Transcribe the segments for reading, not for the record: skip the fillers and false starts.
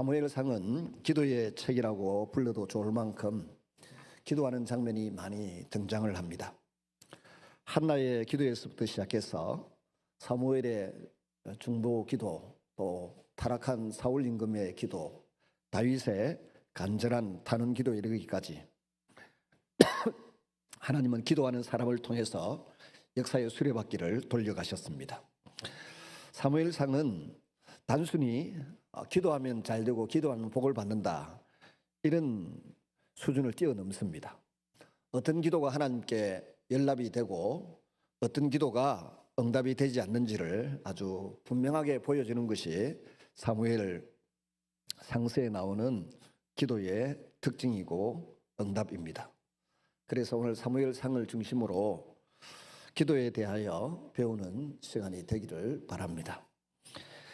사무엘상은 기도의 책이라고 불러도 좋을 만큼 기도하는 장면이 많이 등장을 합니다. 한나의 기도에서부터 시작해서 사무엘의 중보 기도, 또 타락한 사울 임금의 기도, 다윗의 간절한 탄원 기도에 이르기까지 하나님은 기도하는 사람을 통해서 역사의 수레바퀴를 돌려가셨습니다. 사무엘상은 단순히 기도하면 잘 되고 기도하면 복을 받는다, 이런 수준을 뛰어넘습니다. 어떤 기도가 하나님께 연락이 되고 어떤 기도가 응답이 되지 않는지를 아주 분명하게 보여주는 것이 사무엘 상서에 나오는 기도의 특징이고 응답입니다. 그래서 오늘 사무엘상을 중심으로 기도에 대하여 배우는 시간이 되기를 바랍니다.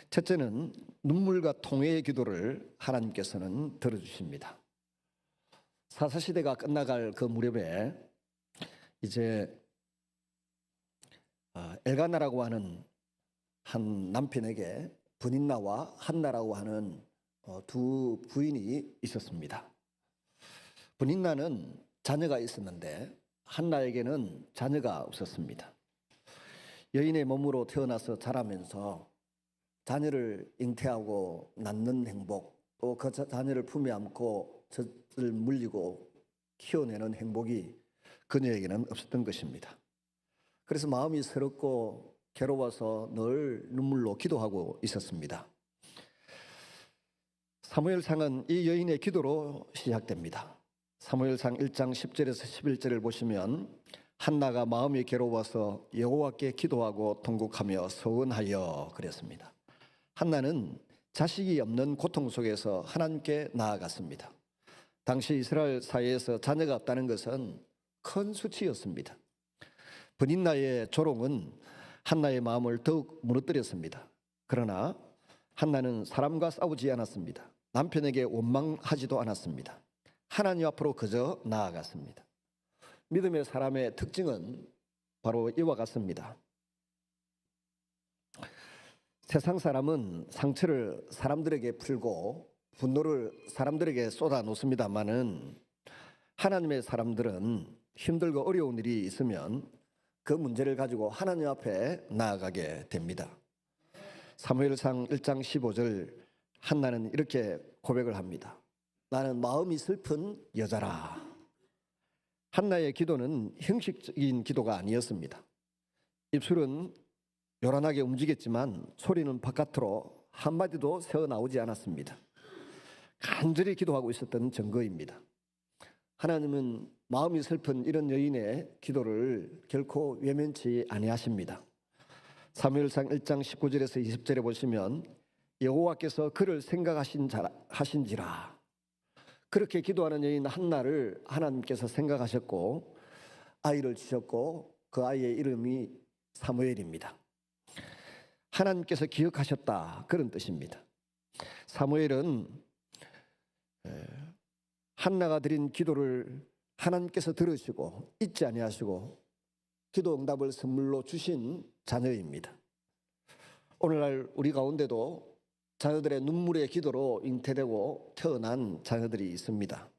첫째는 눈물과 통회의 기도를 하나님께서는 들어주십니다. 사사시대가 끝나갈 그 무렵에 이제 엘가나라고 하는 한 남편에게 브닌나와 한나라고 하는 두 부인이 있었습니다. 브닌나는 자녀가 있었는데 한나에게는 자녀가 없었습니다. 여인의 몸으로 태어나서 자라면서 자녀를 잉태하고 낳는 행복, 또 그 자녀를 품에 안고 젖을 물리고 키워내는 행복이 그녀에게는 없었던 것입니다. 그래서 마음이 서럽고 괴로워서 늘 눈물로 기도하고 있었습니다. 사무엘상은 이 여인의 기도로 시작됩니다. 사무엘상 1장 10절에서 11절을 보시면 한나가 마음이 괴로워서 여호와께 기도하고 통곡하며 서원하여 그랬습니다. 한나는 자식이 없는 고통 속에서 하나님께 나아갔습니다. 당시 이스라엘 사회에서 자녀가 없다는 것은 큰 수치였습니다. 브닌나의 조롱은 한나의 마음을 더욱 무너뜨렸습니다. 그러나 한나는 사람과 싸우지 않았습니다. 남편에게 원망하지도 않았습니다. 하나님 앞으로 그저 나아갔습니다. 믿음의 사람의 특징은 바로 이와 같습니다. 세상 사람은 상처를 사람들에게 풀고 분노를 사람들에게 쏟아 놓습니다만은 하나님의 사람들은 힘들고 어려운 일이 있으면 그 문제를 가지고 하나님 앞에 나아가게 됩니다. 사무엘상 1장 15절 한나는 이렇게 고백을 합니다. 나는 마음이 슬픈 여자라. 한나의 기도는 형식적인 기도가 아니었습니다. 입술은 요란하게 움직였지만 소리는 바깥으로 한마디도 새어나오지 않았습니다. 간절히 기도하고 있었던 증거입니다. 하나님은 마음이 슬픈 이런 여인의 기도를 결코 외면치 아니하십니다. 사무엘상 1장 19절에서 20절에 보시면 여호와께서 그를 생각하신지라. 그렇게 기도하는 여인 한나를 하나님께서 생각하셨고 아이를 주셨고 그 아이의 이름이 사무엘입니다. 하나님께서 기억하셨다, 그런 뜻입니다. 사무엘은 한나가 드린 기도를 하나님께서 들으시고 잊지 아니하시고 기도 응답을 선물로 주신 자녀입니다. 오늘날 우리 가운데도 자녀들의 눈물의 기도로 잉태되고 태어난 자녀들이 있습니다.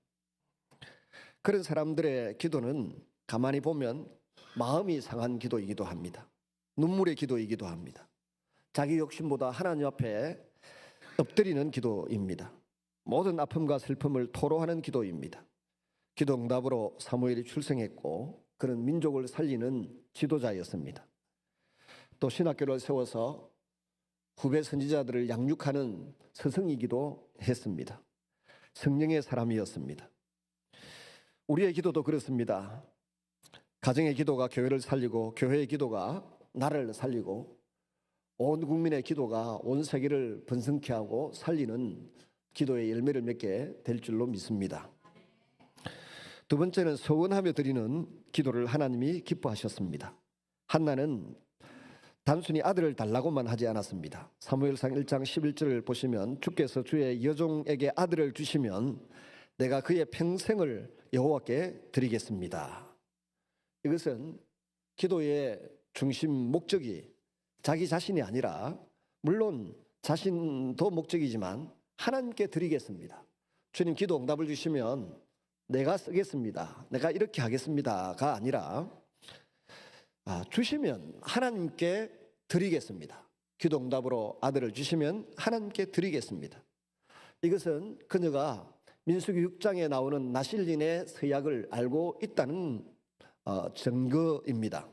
그런 사람들의 기도는 가만히 보면 마음이 상한 기도이기도 합니다. 눈물의 기도이기도 합니다. 자기 욕심보다 하나님 앞에 엎드리는 기도입니다. 모든 아픔과 슬픔을 토로하는 기도입니다. 기도 응답으로 사무엘이 출생했고 그는 민족을 살리는 지도자였습니다. 또 신학교를 세워서 후배 선지자들을 양육하는 스승이기도 했습니다. 성령의 사람이었습니다. 우리의 기도도 그렇습니다. 가정의 기도가 교회를 살리고 교회의 기도가 나라를 살리고 온 국민의 기도가 온 세계를 번성케 하고 살리는 기도의 열매를 맺게 될 줄로 믿습니다. 두 번째는 서원하며 드리는 기도를 하나님이 기뻐하셨습니다. 한나는 단순히 아들을 달라고만 하지 않았습니다. 사무엘상 1장 11절을 보시면 주께서 주의 여종에게 아들을 주시면 내가 그의 평생을 여호와께 드리겠습니다. 이것은 기도의 중심 목적이 자기 자신이 아니라 물론 자신도 목적이지만 하나님께 드리겠습니다. 주님 기도 응답을 주시면 내가 쓰겠습니다. 내가 이렇게 하겠습니다가 아니라 주시면 하나님께 드리겠습니다. 기도 응답으로 아들을 주시면 하나님께 드리겠습니다. 이것은 그녀가 민수기 6장에 나오는 나실린의 서약을 알고 있다는 증거입니다.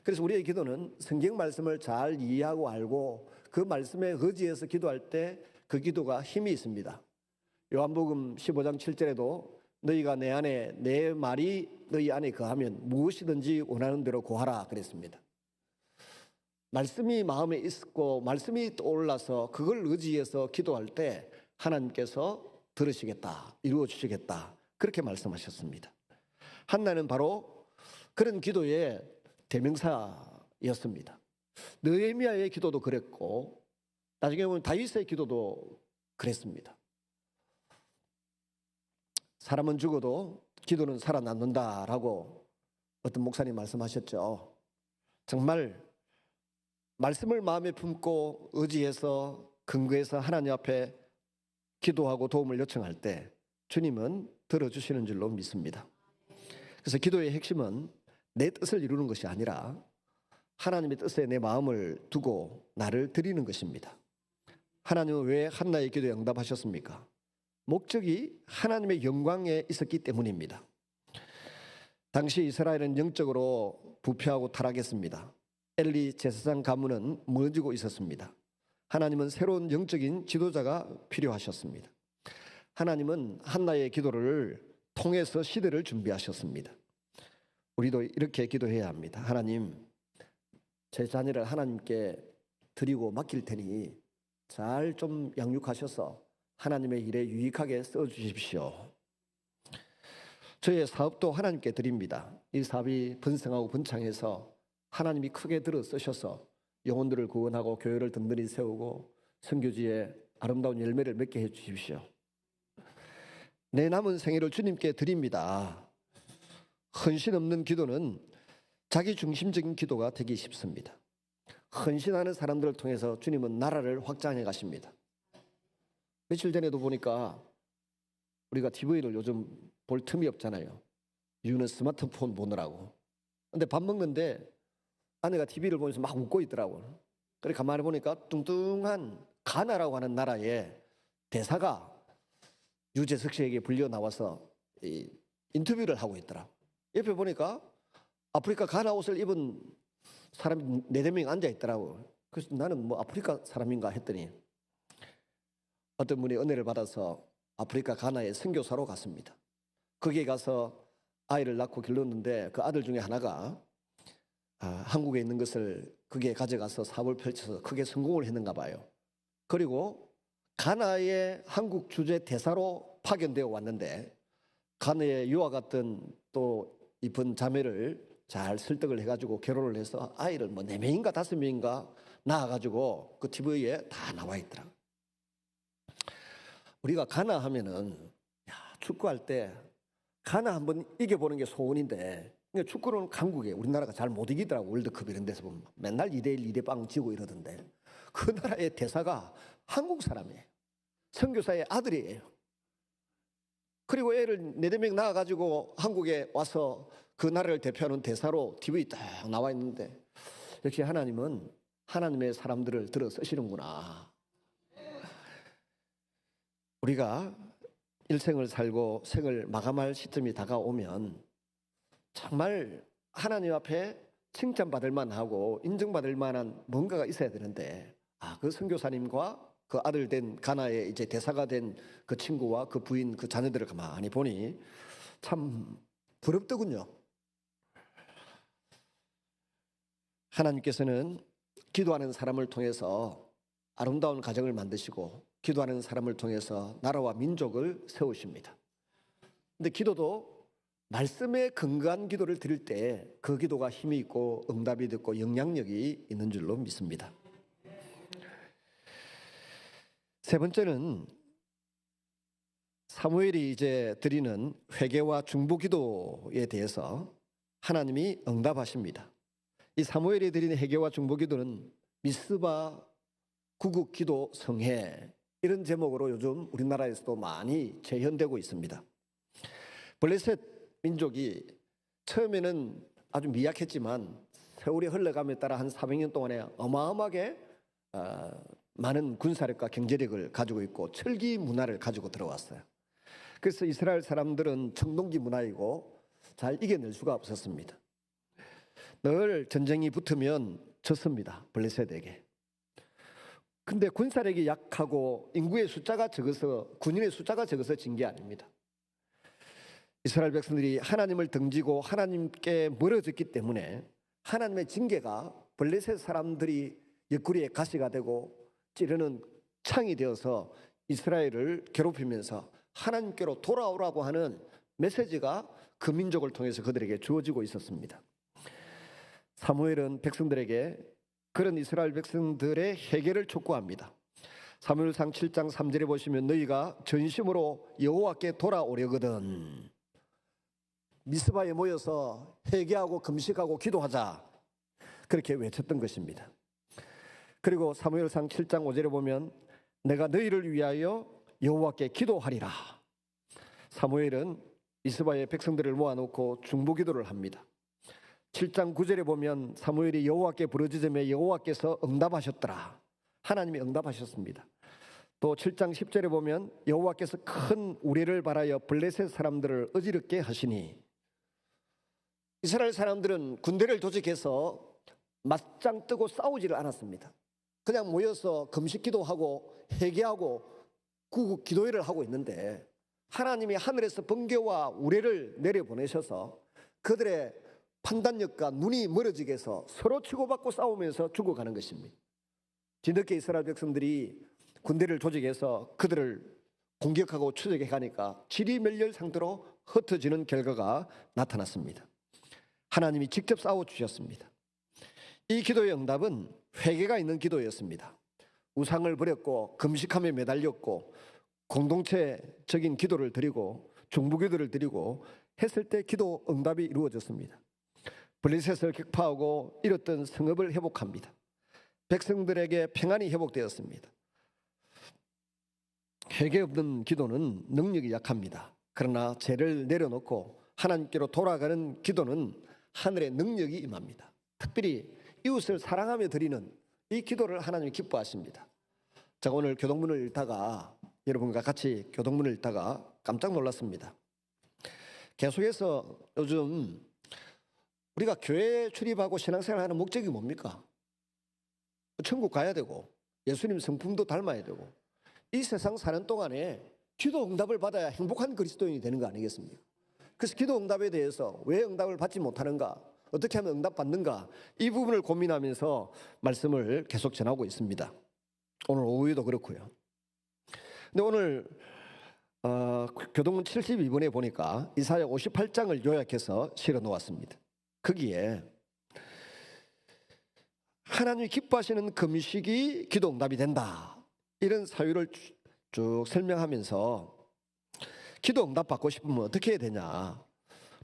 그래서 우리의 기도는 성경 말씀을 잘 이해하고 알고 그 말씀에 의지해서 기도할 때 그 기도가 힘이 있습니다. 요한복음 15장 7절에도 너희가 내 안에 내 말이 너희 안에 거하면 무엇이든지 원하는 대로 구하라 그랬습니다. 말씀이 마음에 있고 말씀이 떠올라서 그걸 의지해서 기도할 때 하나님께서 들으시겠다, 이루어 주시겠다 그렇게 말씀하셨습니다. 한나는 바로 그런 기도의 대명사였습니다. 느헤미야의 기도도 그랬고 나중에 보면 다윗의 기도도 그랬습니다. 사람은 죽어도 기도는 살아남는다라고 어떤 목사님 말씀하셨죠. 정말 말씀을 마음에 품고 의지해서 근거해서 하나님 앞에 기도하고 도움을 요청할 때 주님은 들어주시는 줄로 믿습니다. 그래서 기도의 핵심은 내 뜻을 이루는 것이 아니라 하나님의 뜻에 내 마음을 두고 나를 드리는 것입니다. 하나님은 왜 한나의 기도에 응답하셨습니까? 목적이 하나님의 영광에 있었기 때문입니다. 당시 이스라엘은 영적으로 부패하고 타락했습니다. 엘리 제사장 가문은 무너지고 있었습니다. 하나님은 새로운 영적인 지도자가 필요하셨습니다. 하나님은 한나의 기도를 통해서 시대를 준비하셨습니다. 우리도 이렇게 기도해야 합니다. 하나님, 제 자녀를 하나님께 드리고 맡길 테니 잘 좀 양육하셔서 하나님의 일에 유익하게 써주십시오. 저의 사업도 하나님께 드립니다. 이 사업이 번성하고 번창해서 하나님이 크게 들어 쓰셔서 영혼들을 구원하고 교회를 든든히 세우고 선교지에 아름다운 열매를 맺게 해 주십시오. 내 남은 생애를 주님께 드립니다. 헌신 없는 기도는 자기 중심적인 기도가 되기 쉽습니다. 헌신하는 사람들을 통해서 주님은 나라를 확장해 가십니다. 며칠 전에도 보니까 우리가 TV를 요즘 볼 틈이 없잖아요. 이유는 스마트폰 보느라고. 근데 밥 먹는데 아내가 TV를 보면서 막 웃고 있더라고요. 그래 가만히 보니까 뚱뚱한 가나라고 하는 나라의 대사가 유재석 씨에게 불려 나와서 인터뷰를 하고 있더라. 옆에 보니까 아프리카 가나 옷을 입은 사람이 4-5명 앉아 있더라고요. 그래서 나는 뭐 아프리카 사람인가 했더니 어떤 분이 은혜를 받아서 아프리카 가나에 선교사로 갔습니다. 거기에 가서 아이를 낳고 길렀는데 그 아들 중에 하나가 한국에 있는 것을 거기에 가져가서 사업을 펼쳐서 크게 성공을 했는가 봐요. 그리고 가나의 한국 주재 대사로 파견되어 왔는데 가나에 유학 갔던 또 이쁜 자매를 잘 설득을 해가지고 결혼을 해서 아이를 뭐 4명인가 5명인가 낳아가지고 그 TV에 다 나와 있더라고요. 우리가 가나 하면은 축구할 때 가나 한번 이겨보는 게 소원인데 축구는 강국에 우리나라가 잘 못 이기더라고. 월드컵 이런 데서 보면 맨날 2대1 2대0 지고 이러던데 그 나라의 대사가 한국 사람이에요. 선교사의 아들이에요. 그리고 애를 4-5명 낳아가지고 한국에 와서 그 나라를 대표하는 대사로 TV에 딱 나와 있는데 역시 하나님은 하나님의 사람들을 들어 쓰시는구나. 우리가 일생을 살고 생을 마감할 시점이 다가오면 정말 하나님 앞에 칭찬받을 만하고 인정받을 만한 뭔가가 있어야 되는데 그 선교사님과 그 아들 된 가나의 이제 대사가 된 그 친구와 그 부인 그 자녀들을 가만히 보니 참 부럽더군요. 하나님께서는 기도하는 사람을 통해서 아름다운 가정을 만드시고 기도하는 사람을 통해서 나라와 민족을 세우십니다. 근데 기도도 말씀에 근거한 기도를 드릴 때 그 기도가 힘이 있고 응답이 됐고 영향력이 있는 줄로 믿습니다. 세 번째는 사무엘이 이제 드리는 회개와 중보 기도에 대해서 하나님이 응답하십니다. 이 사무엘이 드리는 회개와 중보 기도는 미스바 구국 기도 성회 이런 제목으로 요즘 우리나라에서도 많이 재현되고 있습니다. 블레셋 민족이 처음에는 아주 미약했지만 세월이 흘러감에 따라 한 400년 동안에 어마어마하게 많은 군사력과 경제력을 가지고 있고 철기 문화를 가지고 들어왔어요. 그래서 이스라엘 사람들은 청동기 문화이고 잘 이겨낼 수가 없었습니다. 늘 전쟁이 붙으면 졌습니다. 블레셋에게. 근데 군사력이 약하고 인구의 숫자가 적어서, 군인의 숫자가 적어서 진 게 아닙니다. 이스라엘 백성들이 하나님을 등지고 하나님께 멀어졌기 때문에 하나님의 징계가 블레셋 사람들이 옆구리에 가시가 되고 찌르는 창이 되어서 이스라엘을 괴롭히면서 하나님께로 돌아오라고 하는 메시지가 그 민족을 통해서 그들에게 주어지고 있었습니다. 사무엘은 백성들에게 그런 이스라엘 백성들의 회개를 촉구합니다. 사무엘상 7장 3절에 보시면 너희가 전심으로 여호와께 돌아오려거든 미스바에 모여서 회개하고 금식하고 기도하자 그렇게 외쳤던 것입니다. 그리고 사무엘상 7장 5절에 보면 내가 너희를 위하여 여호와께 기도하리라. 사무엘은 미스바의 백성들을 모아놓고 중보기도를 합니다. 7장 9절에 보면 사무엘이 여호와께 부르짖음에 여호와께서 응답하셨더라. 하나님이 응답하셨습니다. 또 7장 10절에 보면 여호와께서 큰 우레를 바라여 블레셋 사람들을 어지럽게 하시니 이스라엘 사람들은 군대를 조직해서 맞짱 뜨고 싸우지를 않았습니다. 그냥 모여서 금식 기도하고 회개하고 구국 기도회를 하고 있는데 하나님이 하늘에서 번개와 우레를 내려보내셔서 그들의 판단력과 눈이 멀어지게 해서 서로 치고받고 싸우면서 죽어가는 것입니다. 뒤늦게 이스라엘 백성들이 군대를 조직해서 그들을 공격하고 추적해 가니까 지리멸렬 상태로 흩어지는 결과가 나타났습니다. 하나님이 직접 싸워주셨습니다. 이 기도의 응답은 회개가 있는 기도였습니다. 우상을 버렸고 금식함에 매달렸고 공동체적인 기도를 드리고 중보기도를 드리고 했을 때 기도 응답이 이루어졌습니다. 블레셋을 격파하고 잃었던 성읍을 회복합니다. 백성들에게 평안이 회복되었습니다. 회개 없는 기도는 능력이 약합니다. 그러나 죄를 내려놓고 하나님께로 돌아가는 기도는 하늘의 능력이 임합니다. 특별히 이웃을 사랑하며 드리는 이 기도를 하나님이 기뻐하십니다. 제가 오늘 교동문을 읽다가 여러분과 같이 교동문을 읽다가 깜짝 놀랐습니다. 계속해서 요즘 우리가 교회에 출입하고 신앙생활 하는 목적이 뭡니까? 천국 가야 되고 예수님 성품도 닮아야 되고 이 세상 사는 동안에 기도 응답을 받아야 행복한 그리스도인이 되는 거 아니겠습니까? 그래서 기도 응답에 대해서 왜 응답을 받지 못하는가, 어떻게 하면 응답 받는가, 이 부분을 고민하면서 말씀을 계속 전하고 있습니다. 오늘 오후에도 그렇고요. 근데 오늘 교동문 72번에 보니까 이사야 58장을 요약해서 실어 놓았습니다. 거기에 하나님이 기뻐하시는 금식이 기도 응답이 된다, 이런 사유를 쭉 설명하면서 기도 응답 받고 싶으면 어떻게 해야 되냐,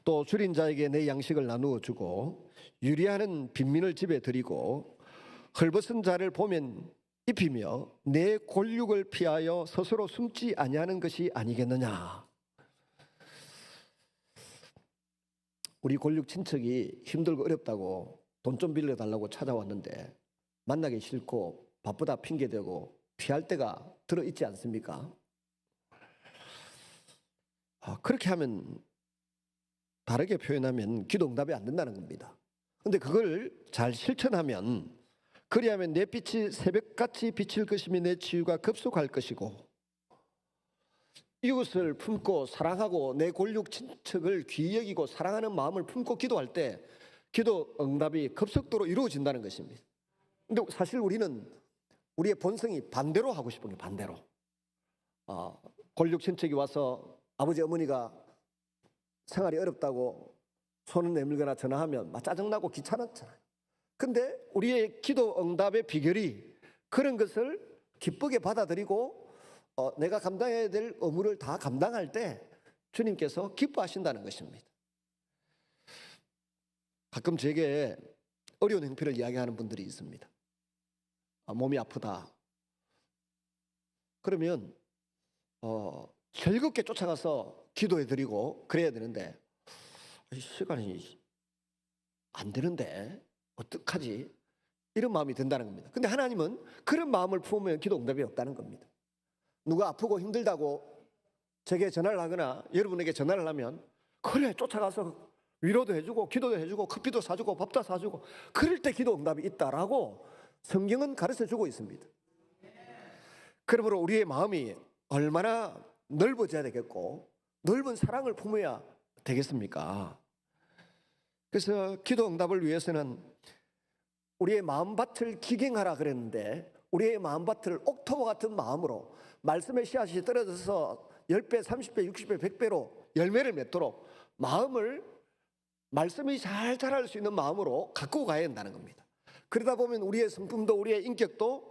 또 줄인 자에게 내 양식을 나누어 주고 유리하는 빈민을 집에 드리고 헐벗은 자를 보면 입히며 내 골육을 피하여 스스로 숨지 아니하는 것이 아니겠느냐. 우리 골육 친척이 힘들고 어렵다고 돈 좀 빌려달라고 찾아왔는데 만나기 싫고 바쁘다 핑계대고 피할 때가 들어있지 않습니까? 그렇게 하면, 다르게 표현하면 기도 응답이 안 된다는 겁니다. 그런데 그걸 잘 실천하면, 그리하면 내 빛이 새벽같이 비칠 것이며 내 치유가 급속할 것이고 이웃을 품고 사랑하고 내 골육 친척을 귀히 여기고 사랑하는 마음을 품고 기도할 때 기도 응답이 급속도로 이루어진다는 것입니다. 그런데 사실 우리는 우리의 본성이 반대로 하고 싶은 게 반대로. 골육 친척이 와서 아버지 어머니가 생활이 어렵다고 손을 내밀거나 전화하면 막 짜증나고 귀찮았잖아요. 근데 우리의 기도 응답의 비결이 그런 것을 기쁘게 받아들이고 내가 감당해야 될 의무를 다 감당할 때 주님께서 기뻐하신다는 것입니다. 가끔 제게 어려운 형편을 이야기하는 분들이 있습니다. 몸이 아프다, 그러면 즐겁게 쫓아가서 기도해 드리고 그래야 되는데 시간이 안 되는데 어떡하지? 이런 마음이 든다는 겁니다. 근데 하나님은 그런 마음을 품으면 기도 응답이 없다는 겁니다. 누가 아프고 힘들다고 제게 전화를 하거나 여러분에게 전화를 하면 그래 쫓아가서 위로도 해주고 기도도 해주고 커피도 사주고 밥도 사주고 그럴 때 기도 응답이 있다라고 성경은 가르쳐주고 있습니다. 그러므로 우리의 마음이 얼마나 넓어져야 되겠고 넓은 사랑을 품어야 되겠습니까? 그래서 기도 응답을 위해서는 우리의 마음밭을 기경하라 그랬는데 우리의 마음밭을 옥토버 같은 마음으로 말씀의 씨앗이 떨어져서 10배, 30배, 60배, 100배로 열매를 맺도록 마음을 말씀이 잘 자랄 수 있는 마음으로 갖고 가야 한다는 겁니다. 그러다 보면 우리의 성품도 우리의 인격도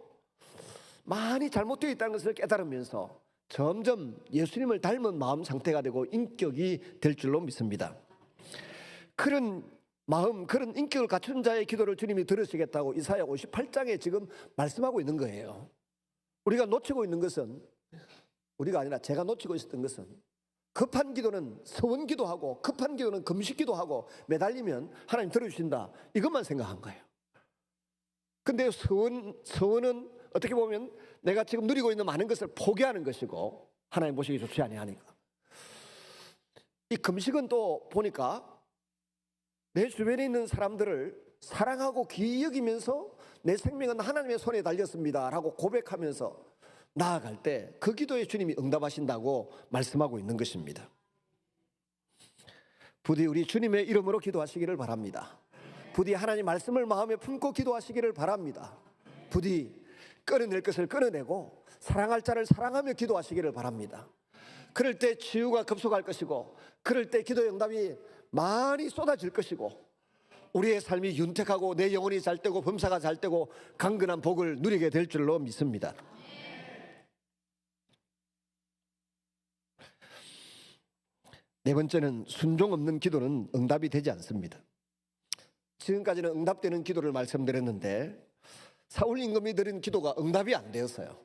많이 잘못되어 있다는 것을 깨달으면서 점점 예수님을 닮은 마음 상태가 되고 인격이 될 줄로 믿습니다. 그런 마음, 그런 인격을 갖춘 자의 기도를 주님이 들으시겠다고 이사야 58장에 지금 말씀하고 있는 거예요. 우리가 놓치고 있는 것은 우리가 아니라 제가 놓치고 있었던 것은 급한 기도는 서원 기도하고 급한 기도는 금식 기도하고 매달리면 하나님 들어주신다 이것만 생각한 거예요. 근데 서원은 어떻게 보면 내가 지금 누리고 있는 많은 것을 포기하는 것이고 하나님 보시기 좋지 아니하니까. 이 금식은 또 보니까 내 주변에 있는 사람들을 사랑하고 귀히 여기면서 내 생명은 하나님의 손에 달렸습니다 라고 고백하면서 나아갈 때 그 기도에 주님이 응답하신다고 말씀하고 있는 것입니다. 부디 우리 주님의 이름으로 기도하시기를 바랍니다. 부디 하나님 말씀을 마음에 품고 기도하시기를 바랍니다. 부디 끊어낼 것을 끊어내고 사랑할 자를 사랑하며 기도하시기를 바랍니다. 그럴 때 치유가 급속할 것이고 그럴 때 기도 응답이 많이 쏟아질 것이고 우리의 삶이 윤택하고 내 영혼이 잘 되고 범사가 잘 되고 강건한 복을 누리게 될 줄로 믿습니다. 네 번째는 순종 없는 기도는 응답이 되지 않습니다. 지금까지는 응답되는 기도를 말씀드렸는데 사울 임금이 드린 기도가 응답이 안 되었어요.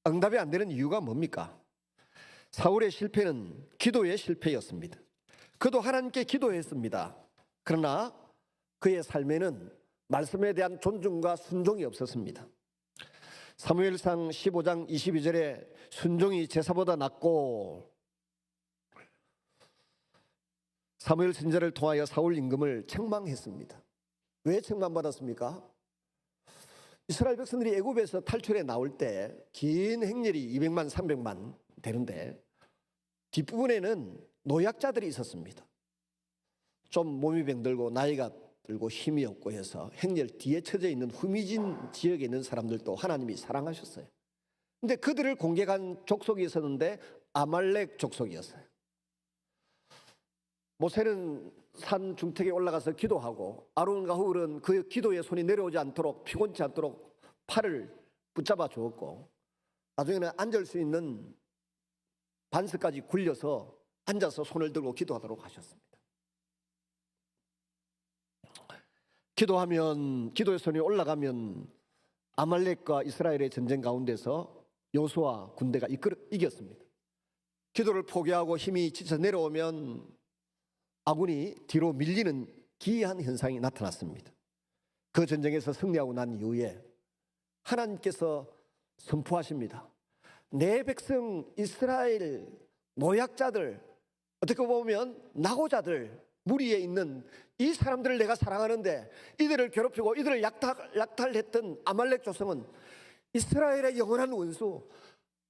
응답이 안 되는 이유가 뭡니까? 사울의 실패는 기도의 실패였습니다. 그도 하나님께 기도했습니다. 그러나 그의 삶에는 말씀에 대한 존중과 순종이 없었습니다. 사무엘상 15장 22절에 순종이 제사보다 낫고 사무엘 선지자를 통하여 사울 임금을 책망했습니다. 왜 책망받았습니까? 이스라엘 백성들이 애굽에서 탈출해 나올 때 긴 행렬이 200만 300만 되는데 뒷부분에는 노약자들이 있었습니다. 좀 몸이 병들고 나이가 들고 힘이 없고 해서 행렬 뒤에 처져 있는 후미진 지역에 있는 사람들도 하나님이 사랑하셨어요. 근데 그들을 공격한 족속이 있었는데 아말렉 족속이었어요. 모세는 산 중턱에 올라가서 기도하고 아론과 훌은 그 기도에 손이 내려오지 않도록 피곤치 않도록 팔을 붙잡아 주었고 나중에는 앉을 수 있는 반석까지 굴려서 앉아서 손을 들고 기도하도록 하셨습니다. 기도하면 기도의 손이 올라가면 아말렉과 이스라엘의 전쟁 가운데서 여호수아 군대가 이겼습니다. 기도를 포기하고 힘이 지쳐 내려오면 아군이 뒤로 밀리는 기이한 현상이 나타났습니다. 그 전쟁에서 승리하고 난 이후에 하나님께서 선포하십니다. 내 백성 이스라엘 노약자들, 어떻게 보면 낙오자들, 무리에 있는 이 사람들을 내가 사랑하는데 이들을 괴롭히고 이들을 약탈했던 아말렉 조성은 이스라엘의 영원한 원수,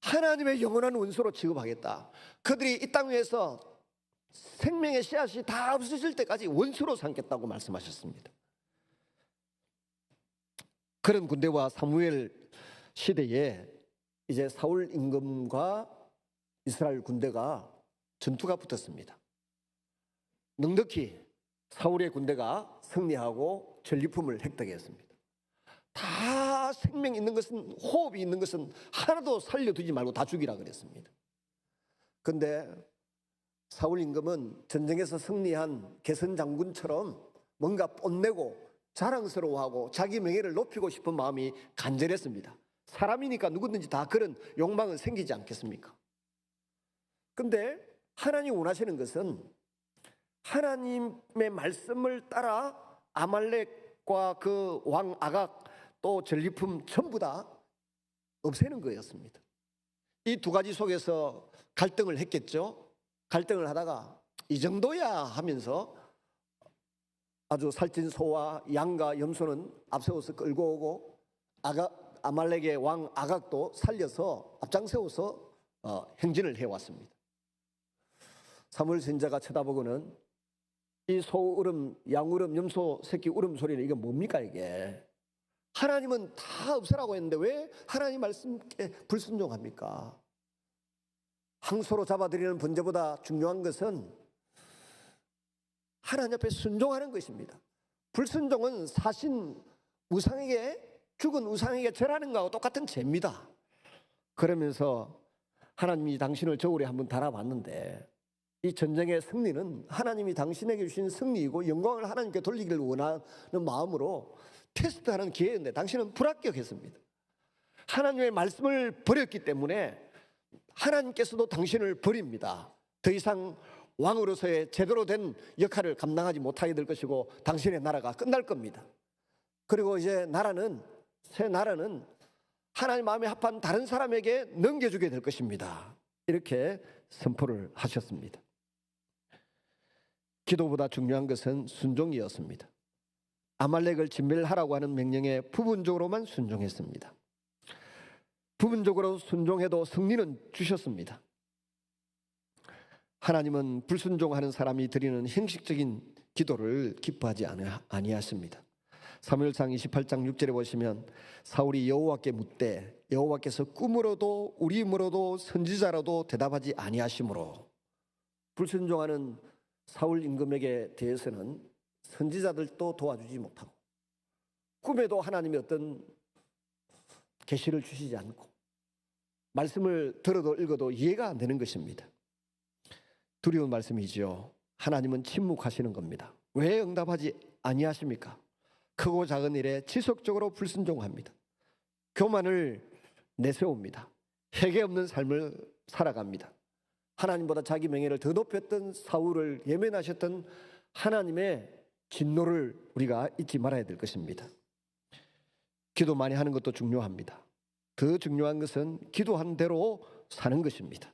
하나님의 영원한 원수로 취급하겠다. 그들이 이 땅 위에서 생명의 씨앗이 다 없어질 때까지 원수로 삼겠다고 말씀하셨습니다. 그런 군대와 사무엘 시대에 이제 사울 임금과 이스라엘 군대가 전투가 붙었습니다. 넉넉히 사울의 군대가 승리하고 전리품을 획득했습니다. 다 생명 있는 것은, 호흡이 있는 것은 하나도 살려두지 말고 다 죽이라 그랬습니다. 그런데 사울 임금은 전쟁에서 승리한 개선 장군처럼 뭔가 뽐내고 자랑스러워하고 자기 명예를 높이고 싶은 마음이 간절했습니다. 사람이니까 누구든지 다 그런 욕망은 생기지 않겠습니까? 근데 하나님 원하시는 것은 하나님의 말씀을 따라 아말렉과 그 왕 아각 또 전리품 전부 다 없애는 거였습니다. 이 두 가지 속에서 갈등을 했겠죠. 갈등을 하다가 이 정도야 하면서 아주 살찐 소와 양과 염소는 앞세워서 끌고 오고 아말렉의 왕 아각도 살려서 앞장세워서 행진을 해왔습니다. 사무엘 선지자가 쳐다보고는 이 소 울음, 양 울음, 염소 새끼 울음 소리는 이게 뭡니까 이게? 하나님은 다 없애라고 했는데 왜 하나님 말씀께 불순종합니까? 항소로 잡아들이는 번제보다 중요한 것은 하나님 앞에 순종하는 것입니다. 불순종은 사신 우상에게, 죽은 우상에게 절하는 것하고 똑같은 죄입니다. 그러면서 하나님이 당신을 저울에 한번 달아봤는데 이 전쟁의 승리는 하나님이 당신에게 주신 승리이고 영광을 하나님께 돌리기를 원하는 마음으로 테스트하는 기회였는데 당신은 불합격했습니다. 하나님의 말씀을 버렸기 때문에 하나님께서도 당신을 버립니다. 더 이상 왕으로서의 제대로 된 역할을 감당하지 못하게 될 것이고 당신의 나라가 끝날 겁니다. 그리고 이제 새 나라는 하나님 마음에 합한 다른 사람에게 넘겨주게 될 것입니다. 이렇게 선포를 하셨습니다. 기도보다 중요한 것은 순종이었습니다. 아말렉을 진멸하라고 하는 명령에 부분적으로만 순종했습니다. 부분적으로 순종해도 승리는 주셨습니다. 하나님은 불순종하는 사람이 드리는 형식적인 기도를 기뻐하지 아니하십니다. 사무엘상 28장 6절에 보시면 사울이 여호와께 묻되 여호와께서 꿈으로도 우리므로도 선지자로도 대답하지 아니하시므로 불순종하는 사울 임금에게 대해서는 선지자들도 도와주지 못하고 꿈에도 하나님이 어떤 계시를 주시지 않고 말씀을 들어도 읽어도 이해가 안 되는 것입니다. 두려운 말씀이지요. 하나님은 침묵하시는 겁니다. 왜 응답하지 아니하십니까? 크고 작은 일에 지속적으로 불순종합니다. 교만을 내세웁니다. 회개 없는 삶을 살아갑니다. 하나님보다 자기 명예를 더 높였던 사울을 예면하셨던 하나님의 진노를 우리가 잊지 말아야 될 것입니다. 기도 많이 하는 것도 중요합니다. 더 중요한 것은 기도한 대로 사는 것입니다.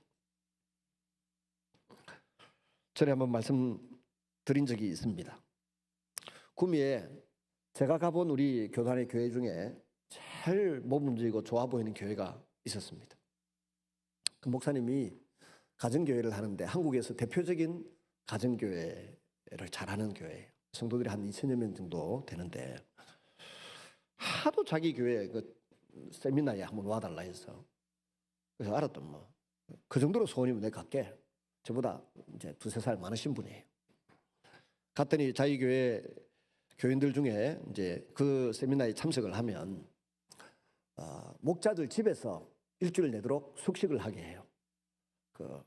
전에 한번 말씀드린 적이 있습니다. 구미에 제가 가본 우리 교단의 교회 중에 제일 모범적이고 좋아 보이는 교회가 있었습니다. 그 목사님이 가정교회를 하는데 한국에서 대표적인 가정교회를 잘하는 교회예요. 성도들이 한 2,000여 명 정도 되는데 하도 자기 교회 그 세미나에 한번 와달라 해서 그래서 알았던 그 정도로 소원이면 내가 갈게. 저보다 이제 2-3살 많으신 분이에요. 갔더니 자기 교회 교인들 중에 이제 그 세미나에 참석을 하면 목자들 집에서 일주일 내도록 숙식을 하게 해요. 그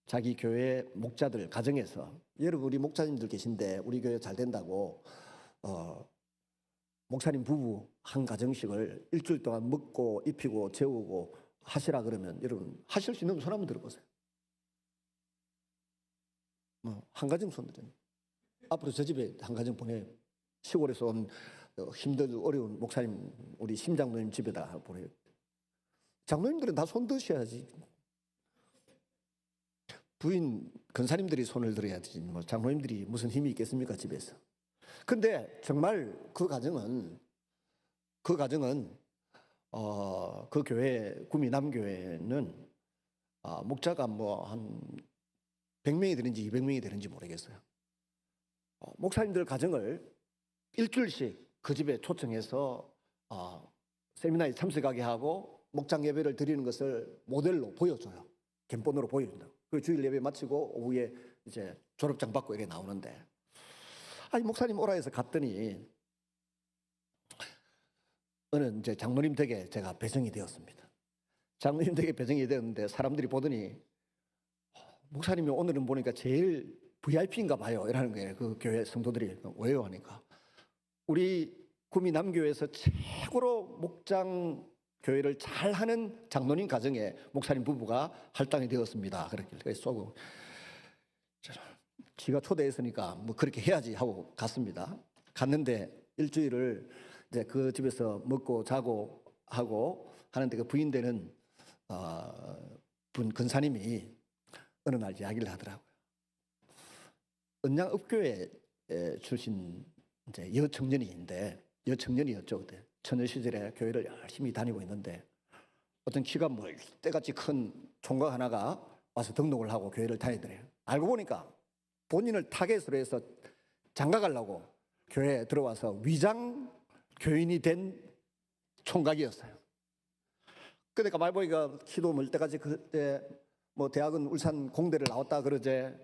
자기 교회 목자들 가정에서 여러분 우리 목사님들 계신데 우리 교회 잘 된다고 목사님 부부 한 가정씩을 일주일 동안 먹고 입히고 재우고 하시라 그러면 여러분 하실 수 있는 손 한번 들어보세요. 한 가정 손들어요. 앞으로 저 집에 한 가정 보내요. 시골에서 온 힘들고 어려운 목사님 우리 심장로님 집에다 보내요. 장로님들은 다 손 드셔야지. 부인 근사님들이 손을 들어야지 뭐 장로님들이 무슨 힘이 있겠습니까 집에서. 근데 정말 그 가정은 그 교회 구미 남교회는 목자가 뭐 한 100명이 되는지 200명이 되는지 모르겠어요. 목사님들 가정을 일주일씩 그 집에 초청해서 세미나에 참석하게 하고 목장 예배를 드리는 것을 모델로 보여줘요. gem본으로 보여준다. 그 주일 예배 마치고 오후에 이제 졸업장 받고 이렇게 나오는데 아니 목사님 오라 해서 갔더니 어느 이제 장로님 댁에 제가 배정이 되었습니다. 장로님 댁에 배정이 되었는데 사람들이 보더니 목사님이 오늘은 보니까 제일 VIP인가 봐요 이러는 거예요. 그 교회 성도들이. 왜요 하니까 우리 구미 남교회에서 최고로 목장 교회를 잘하는 장로님 가정에 목사님 부부가 할당이 되었습니다. 그렇게 쏘고 지가 초대했으니까 뭐 그렇게 해야지 하고 갔습니다. 갔는데 일주일을 이제 그 집에서 먹고 자고 하고 하는데 그 부인 되는 분 근사님이 어느 날 이야기를 하더라고요. 은양읍교회 출신 이제 여청년이었죠. 그때 처녀 시절에 교회를 열심히 다니고 있는데 어떤 키가 멀때같이 큰 총각 하나가 와서 등록을 하고 교회를 다니더래요. 알고 보니까 본인을 타겟으로 해서 장가가려고 교회에 들어와서 위장 교인이 된 총각이었어요. 그러니까 말보이가 키도 멀때까지 그때 뭐 대학은 울산 공대를 나왔다 그러제,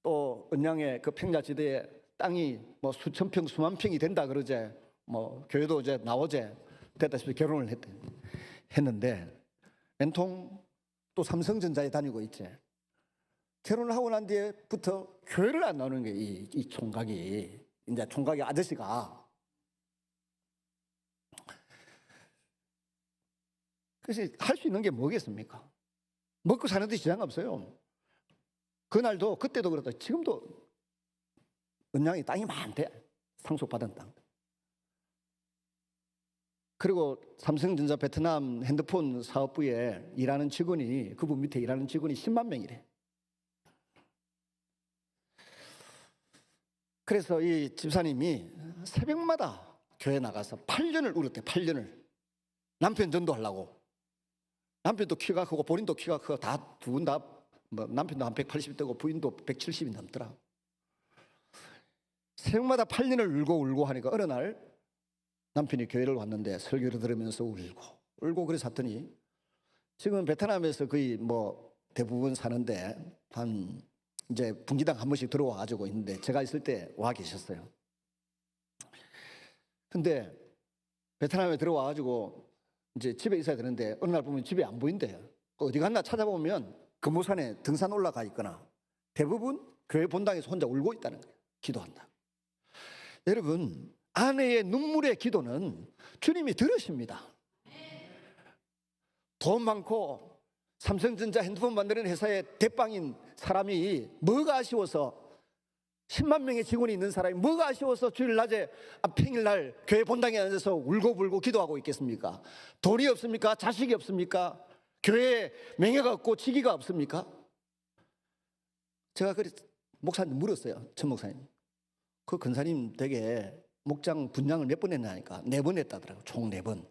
또 은양의 그 평야지대에 땅이 뭐 수천 평 수만 평이 된다 그러제, 뭐 교회도 이제 나오제 됐다시피 결혼을 했는데 왼통 또 삼성전자에 다니고 있지. 결혼을 하고 난 뒤에부터 교회를 안 나오는 게 이 총각이, 이제 총각의 아저씨가. 그래서 할 수 있는 게 뭐겠습니까? 먹고 사는데 지장 없어요. 그날도 그때도 그렇다. 지금도 은양이 땅이 많대. 상속받은 땅. 그리고 삼성전자 베트남 핸드폰 사업부에 일하는 직원이, 그분 밑에 일하는 직원이 10만 명이래. 그래서 이 집사님이 새벽마다 교회 나가서 8년을 울었대. 8년을 남편 전도하려고. 남편도 키가 크고 본인도 키가 크고 다 두 분 다 뭐 남편도 한 180되고 부인도 170이 넘더라. 새벽마다 8년을 울고 하니까 어느 날 남편이 교회를 왔는데 설교를 들으면서 울고 그래서 했더니 지금 베트남에서 거의 뭐 대부분 사는데 한 이제 분기당 한 번씩 들어와 가지고 있는데 제가 있을 때 와 계셨어요. 근데 베트남에 들어와 가지고 이제 집에 있어야 되는데 어느 날 보면 집에 안 보인대요. 어디 갔나 찾아보면 금오산에 등산 올라가 있거나 대부분 교회 본당에서 혼자 울고 있다는 거예요. 기도한다. 여러분, 아내의 눈물의 기도는 주님이 들으십니다. 돈 많고 삼성전자 핸드폰 만드는 회사의 대빵인 사람이 뭐가 아쉬워서, 10만 명의 직원이 있는 사람이 뭐가 아쉬워서 주일 낮에 평일날 교회 본당에 앉아서 울고불고 기도하고 있겠습니까? 돈이 없습니까? 자식이 없습니까? 교회에 명예가 없고 직위가 없습니까? 제가 목사님 물었어요. 천 목사님, 그 근사님 댁에 목장 분양을 몇 번 했냐니까 4번 했다더라고요. 총 4번.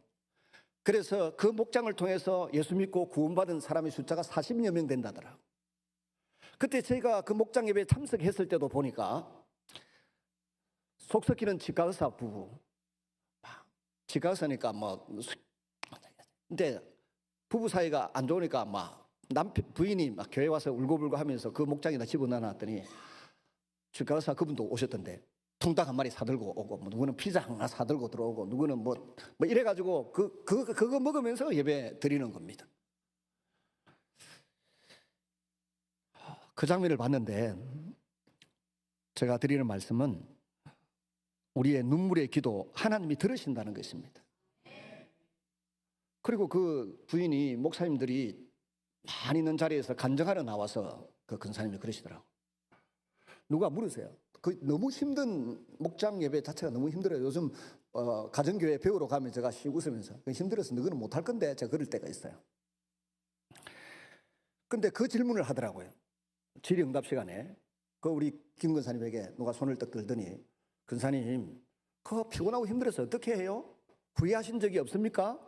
그래서 그 목장을 통해서 예수 믿고 구원받은 사람의 숫자가 40여 명 된다더라고요. 그때 저희가 그 목장 예배에 참석했을 때도 보니까 속 썩이는 치과 의사 부부, 치과 의사니까 뭐, 근데 부부 사이가 안 좋으니까 막 남편 부인이 막 교회 와서 울고불고 하면서 그 목장에다 집어넣어놨더니 치과 의사 그분도 오셨던데 통닭 한 마리 사들고 오고, 뭐 누구는 피자 하나 사들고 들어오고, 누구는 뭐 이래가지고 그거 먹으면서 예배 드리는 겁니다. 그 장면을 봤는데 제가 드리는 말씀은 우리의 눈물의 기도 하나님이 들으신다는 것입니다. 그리고 그 부인이 목사님들이 많이 있는 자리에서 간증하러 나와서 그 근사님이 그러시더라고요. 누가 물으세요. 그 너무 힘든 목장 예배 자체가 너무 힘들어요. 요즘 가정교회 배우러 가면 제가 씩 웃으면서 힘들어서 너희는 못할 건데 제가 그럴 때가 있어요. 근데 그 질문을 하더라고요. 질의응답 시간에 그 우리 김 근사님에게 누가 손을 떡 들더니, 근사님 그거 피곤하고 힘들어서 어떻게 해요? 후회하신 적이 없습니까?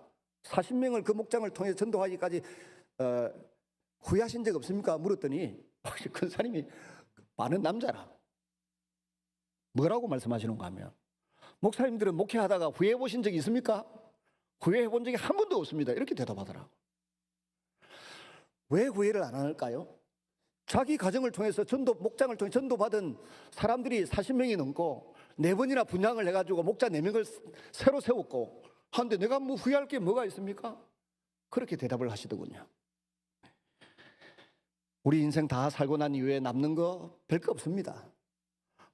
40명을 그 목장을 통해 전도하기까지 후회하신 적 없습니까? 물었더니 근사님이 많은 남자라 뭐라고 말씀하시는가 하면, 목사님들은 목회하다가 후회해 보신 적이 있습니까? 후회해 본 적이 한 번도 없습니다. 이렇게 대답하더라고. 왜 후회를 안 할까요? 자기 가정을 통해서 목장을 통해 전도받은 사람들이 40명이 넘고 4번이나 분양을 해가지고 목자 4명을 새로 세웠고 하는데 내가 뭐 후회할 게 뭐가 있습니까? 그렇게 대답을 하시더군요. 우리 인생 다 살고 난 이후에 남는 거 별거 없습니다.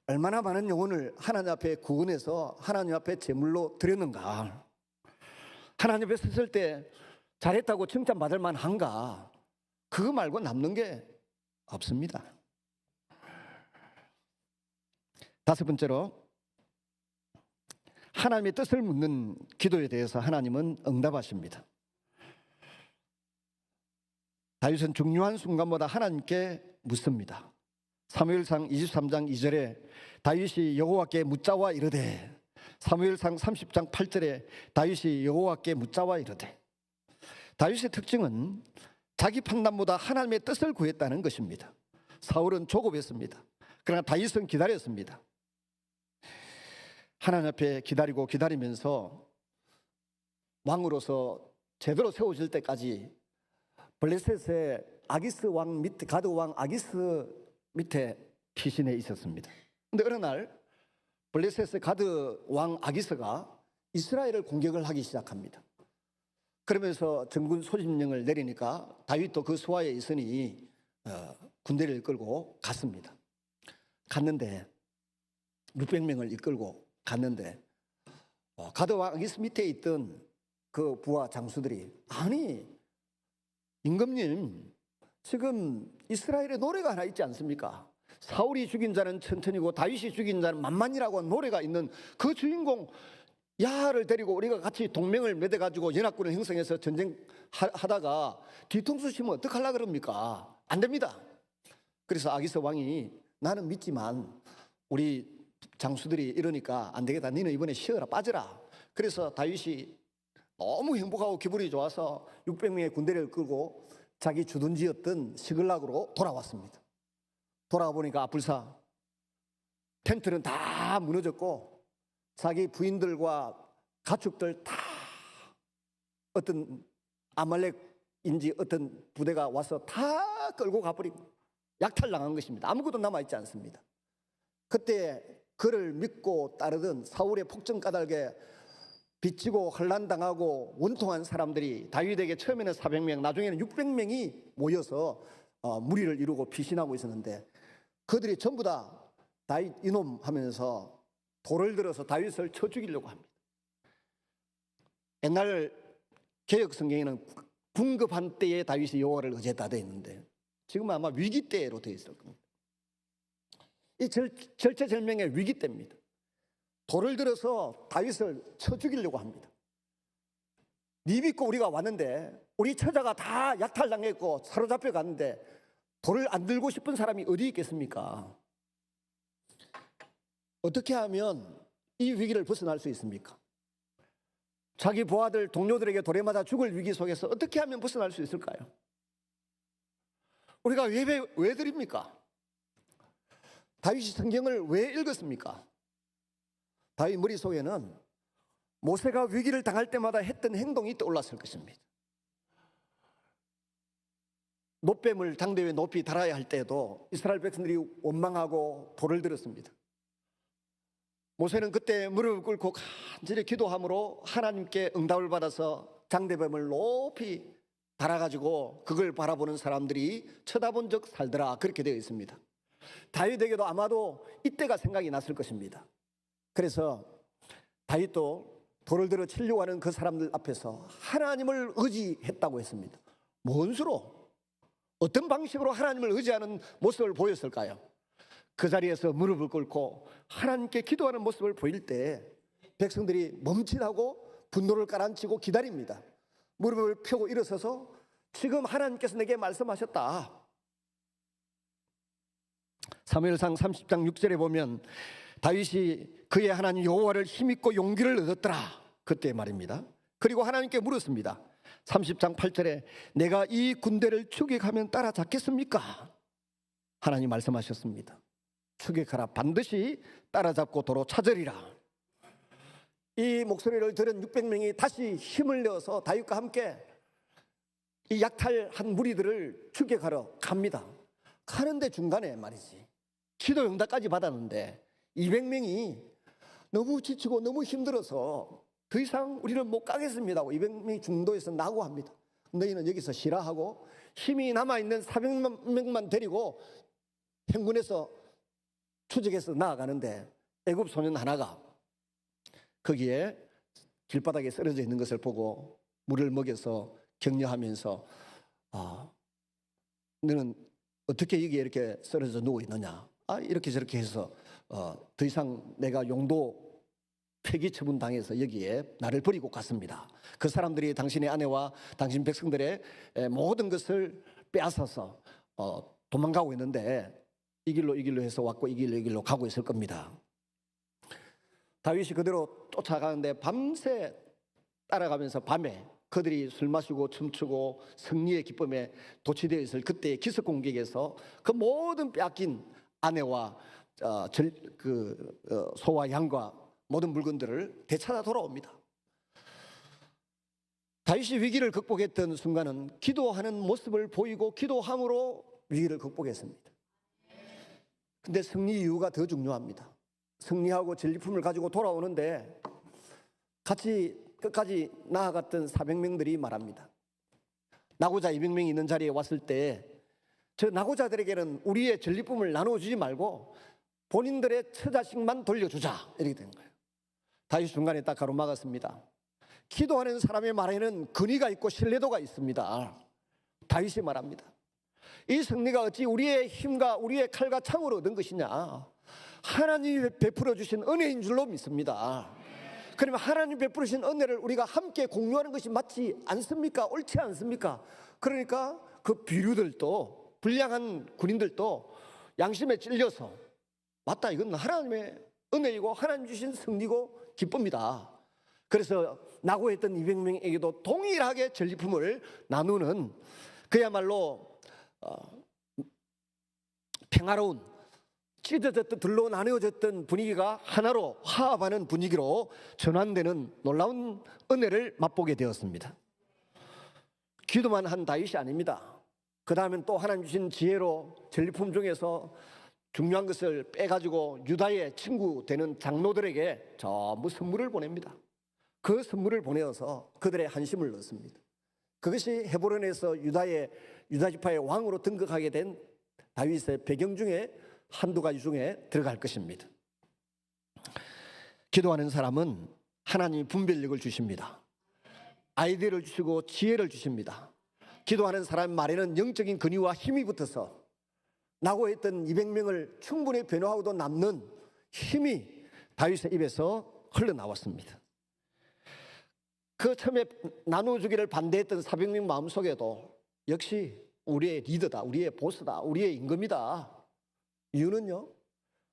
얼마나 많은 영혼을 하나님 앞에 구원해서 하나님 앞에 제물로 드렸는가. 하나님 앞에 섰을 때 잘했다고 칭찬받을 만한가? 그거 말고 남는 게 없습니다. 다섯 번째로, 하나님의 뜻을 묻는 기도에 대해서 하나님은 응답하십니다. 다윗은 중요한 순간보다 하나님께 묻습니다. 사무엘상 23장 2절에 다윗이 여호와께 묻자와 이르되, 사무엘상 30장 8절에 다윗이 여호와께 묻자와 이르되. 다윗의 특징은 자기 판단보다 하나님의 뜻을 구했다는 것입니다. 사울은 조급했습니다. 그러나 다윗은 기다렸습니다. 하나님 앞에 기다리고 기다리면서 왕으로서 제대로 세워질 때까지 블레셋의 아기스 왕 밑에, 가드 왕 아기스 밑에 피신해 있었습니다. 그런데 어느 날 블레셋의 가드 왕 아기스가 이스라엘을 공격을 하기 시작합니다. 그러면서 전군 소집령을 내리니까 다윗도 그 수하에 있으니 군대를 이끌고 갔습니다. 갔는데 600명을 이끌고 갔는데 가드 왕 아기스 밑에 있던 그 부하 장수들이, 아니 임금님, 지금 이스라엘에 노래가 하나 있지 않습니까? 사울이 죽인 자는 천천히고 다윗이 죽인 자는 만만이라고 노래가 있는 그 주인공 야를 데리고 우리가 같이 동맹을 맺어가지고 연합군을 형성해서 전쟁하다가 뒤통수 치면 어떡하려고 그럽니까? 안 됩니다. 그래서 아기스 왕이, 나는 믿지만 우리 장수들이 이러니까 안 되겠다, 너는 이번에 쉬어라, 빠져라. 그래서 다윗이 너무 행복하고 기분이 좋아서 600명의 군대를 끌고 자기 주둔지였던 시글락으로 돌아왔습니다. 돌아와 보니까 불사 텐트는 다 무너졌고 자기 부인들과 가축들 다 어떤 아말렉인지 어떤 부대가 와서 다 끌고 가버리고 약탈당한 것입니다. 아무것도 남아있지 않습니다. 그때 그를 믿고 따르던 사울의 폭정 까닭에 빚지고 혼란당하고 원통한 사람들이 다윗에게 처음에는 400명, 나중에는 600명이 모여서 무리를 이루고 피신하고 있었는데, 그들이 전부 다 다윗 이놈 하면서 돌을 들어서 다윗을 쳐 죽이려고 합니다. 옛날 개역 성경에는 궁급한 때에 다윗이 여호와를 의지했다 되어 있는데, 지금은 아마 위기 때로 되어 있을 겁니다. 이 절체절명의 위기 때입니다. 돌을 들어서 다윗을 쳐 죽이려고 합니다. 네 믿고 우리가 왔는데 우리 처자가 다 약탈당했고 사로잡혀 갔는데 돌을 안 들고 싶은 사람이 어디 있겠습니까? 어떻게 하면 이 위기를 벗어날 수 있습니까? 자기 부하들, 동료들에게 돌에 맞아 죽을 위기 속에서 어떻게 하면 벗어날 수 있을까요? 우리가 예배 왜 드립니까? 다윗이 성경을 왜 읽었습니까? 다윗 머릿속에는 모세가 위기를 당할 때마다 했던 행동이 떠올랐을 것입니다. 노뱀을 당대에 높이 달아야 할 때도 이스라엘 백성들이 원망하고 돌을 들었습니다. 모세는 그때 무릎을 꿇고 간절히 기도함으로 하나님께 응답을 받아서 장대뱀을 높이 달아가지고 그걸 바라보는 사람들이 쳐다본 적 살더라, 그렇게 되어 있습니다. 다윗에게도 아마도 이때가 생각이 났을 것입니다. 그래서 다윗도 돌을 들어 치려고 하는 그 사람들 앞에서 하나님을 의지했다고 했습니다. 뭔 수로? 어떤 방식으로 하나님을 의지하는 모습을 보였을까요? 그 자리에서 무릎을 꿇고 하나님께 기도하는 모습을 보일 때 백성들이 멈칫하고 분노를 가라앉히고 기다립니다. 무릎을 펴고 일어서서 지금 하나님께서 내게 말씀하셨다. 사무엘상 30장 6절에 보면 다윗이 그의 하나님 여호와를 힘입고 용기를 얻었더라, 그때 말입니다. 그리고 하나님께 물었습니다. 30장 8절에 내가 이 군대를 추격하면 따라잡겠습니까? 하나님 말씀하셨습니다. 추격하라, 반드시 따라잡고 도로 찾으리라. 이 목소리를 들은 600명이 다시 힘을 내어서 다윗과 함께 이 약탈한 무리들을 추격하러 갑니다. 가는데 중간에 말이지, 기도 응답까지 받았는데 200명이 너무 지치고 너무 힘들어서 더 이상 우리는 못 가겠습니다 하고 200명이 중도에서 낙오합니다. 너희는 여기서 쉬라 하고 힘이 남아있는 400명만 데리고 행군에서 추적해서 나아가는데 애굽 소년 하나가 거기에 길바닥에 쓰러져 있는 것을 보고 물을 먹여서 격려하면서 너는 어떻게 여기에 이렇게 쓰러져 누워 있느냐, 이렇게 저렇게 해서 더 이상 내가 용도 폐기 처분 당해서 여기에 나를 버리고 갔습니다. 그 사람들이 당신의 아내와 당신 백성들의 모든 것을 빼앗아서 도망가고 있는데 이 길로 해서 왔고 이 길로 가고 있을 겁니다. 다윗이 그대로 쫓아가는데 밤새 따라가면서 밤에 그들이 술 마시고 춤추고 승리의 기쁨에 도취되어 있을 그때의 기습 공격에서 그 모든 빼앗긴 아내와 소와 양과 모든 물건들을 되찾아 돌아옵니다. 다윗이 위기를 극복했던 순간은 기도하는 모습을 보이고 기도함으로 위기를 극복했습니다. 근데 승리 이유가 더 중요합니다. 승리하고 전리품을 가지고 돌아오는데 같이 끝까지 나아갔던 400명들이 말합니다. 나고자 200명이 있는 자리에 왔을 때 저 나고자들에게는 우리의 전리품을 나눠주지 말고 본인들의 처자식만 돌려주자, 이렇게 된 거예요. 다윗 중간에 딱 가로막았습니다. 기도하는 사람의 말에는 근위가 있고 신뢰도가 있습니다. 다윗이 말합니다. 이 승리가 어찌 우리의 힘과 우리의 칼과 창으로 얻은 것이냐, 하나님이 베풀어 주신 은혜인 줄로 믿습니다. 그러면 하나님 베풀으신 은혜를 우리가 함께 공유하는 것이 맞지 않습니까? 옳지 않습니까? 그러니까 그 비류들도, 불량한 군인들도 양심에 찔려서 맞다, 이건 하나님의 은혜이고 하나님 주신 승리고 기쁩니다. 그래서 낙오했던 200명에게도 동일하게 전리품을 나누는, 그야말로 평화로운, 찢어졌던, 둘로 나누어졌던 분위기가 하나로 화합하는 분위기로 전환되는 놀라운 은혜를 맛보게 되었습니다. 기도만 한 다윗이 아닙니다. 그 다음엔 또 하나님 주신 지혜로 전리품 중에서 중요한 것을 빼가지고 유다의 친구 되는 장로들에게 전부 선물을 보냅니다. 그 선물을 보내어서 그들의 한심을 넣습니다. 그것이 헤브론에서 유다 지파의 왕으로 등극하게 된 다윗의 배경 중에 한두 가지 중에 들어갈 것입니다. 기도하는 사람은 하나님이 분별력을 주십니다. 아이디어를 주시고 지혜를 주십니다. 기도하는 사람 말에는 영적인 근위와 힘이 붙어서 낙오했던 200명을 충분히 변호하고도 남는 힘이 다윗의 입에서 흘러나왔습니다. 그 처음에 나눠주기를 반대했던 400명 마음속에도 역시 우리의 리더다, 우리의 보스다, 우리의 임금이다. 이유는요,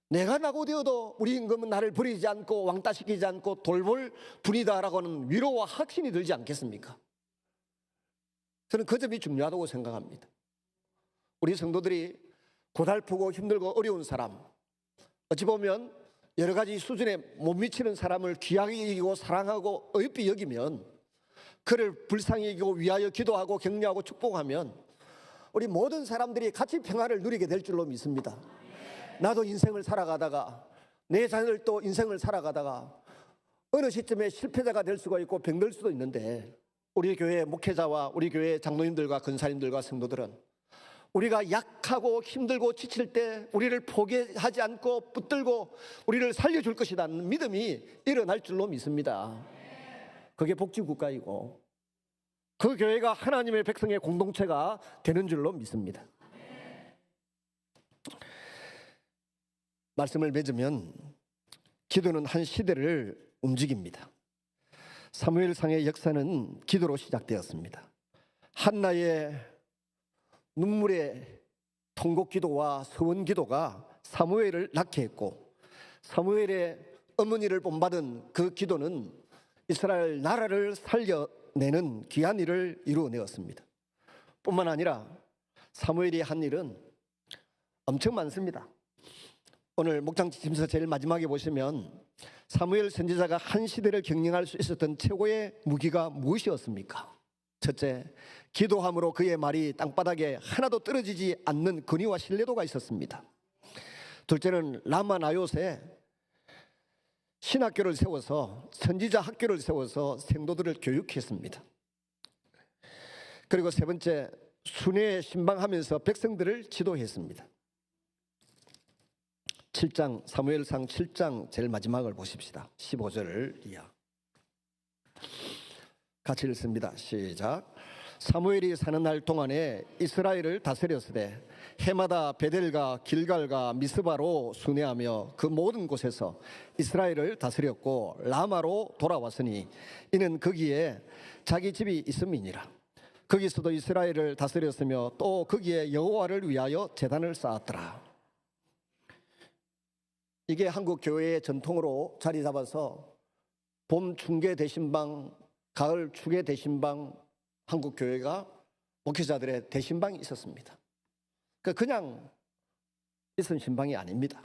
내가 낙오되어도 우리 임금은 나를 버리지 않고 왕따시키지 않고 돌볼 분이다라고는 위로와 확신이 들지 않겠습니까? 저는 그 점이 중요하다고 생각합니다. 우리 성도들이 고달프고 힘들고 어려운 사람, 어찌 보면 여러 가지 수준에 못 미치는 사람을 귀하게 여기고 사랑하고 어여삐 여기면, 그를 불쌍히 여기고 위하여 기도하고 격려하고 축복하면 우리 모든 사람들이 같이 평화를 누리게 될 줄로 믿습니다. 나도 인생을 살아가다가, 내 자녀들도 인생을 살아가다가 어느 시점에 실패자가 될 수가 있고 병들 수도 있는데, 우리 교회 목회자와 우리 교회 장로님들과 권사님들과 성도들은 우리가 약하고 힘들고 지칠 때 우리를 포기하지 않고 붙들고 우리를 살려줄 것이라는 믿음이 일어날 줄로 믿습니다. 그게 복지국가이고 그 교회가 하나님의 백성의 공동체가 되는 줄로 믿습니다. 말씀을 맺으면 기도는 한 시대를 움직입니다. 사무엘상의 역사는 기도로 시작되었습니다. 한나의 눈물의 통곡 기도와 서원 기도가 사무엘을 낳게 했고, 사무엘의 어머니를 본받은 그 기도는 이스라엘 나라를 살려내는 귀한 일을 이루어내었습니다. 뿐만 아니라 사무엘이 한 일은 엄청 많습니다. 오늘 목장 지침서 제일 마지막에 보시면 사무엘 선지자가 한 시대를 경영할 수 있었던 최고의 무기가 무엇이었습니까? 첫째, 기도함으로 그의 말이 땅바닥에 하나도 떨어지지 않는 근위와 신뢰도가 있었습니다. 둘째는 라마 나요세 신학교를 세워서, 선지자 학교를 세워서 생도들을 교육했습니다. 그리고 세 번째, 순회에 신방하면서 백성들을 지도했습니다. 7장, 사무엘상 7장 제일 마지막을 보십시다. 15절을 이하. 같이 읽습니다. 시작. 사무엘이 사는 날 동안에 이스라엘을 다스렸으되 해마다 베델과 길갈과 미스바로 순회하며 그 모든 곳에서 이스라엘을 다스렸고 라마로 돌아왔으니 이는 거기에 자기 집이 있음이니라. 거기서도 이스라엘을 다스렸으며 또 거기에 여호와를 위하여 제단을 쌓았더라. 이게 한국 교회의 전통으로 자리 잡아서 봄 중계 대신방, 가을 축의 대신방, 한국 교회가 목회자들의 대신방이 있었습니다. 그냥 있은 신방이 아닙니다.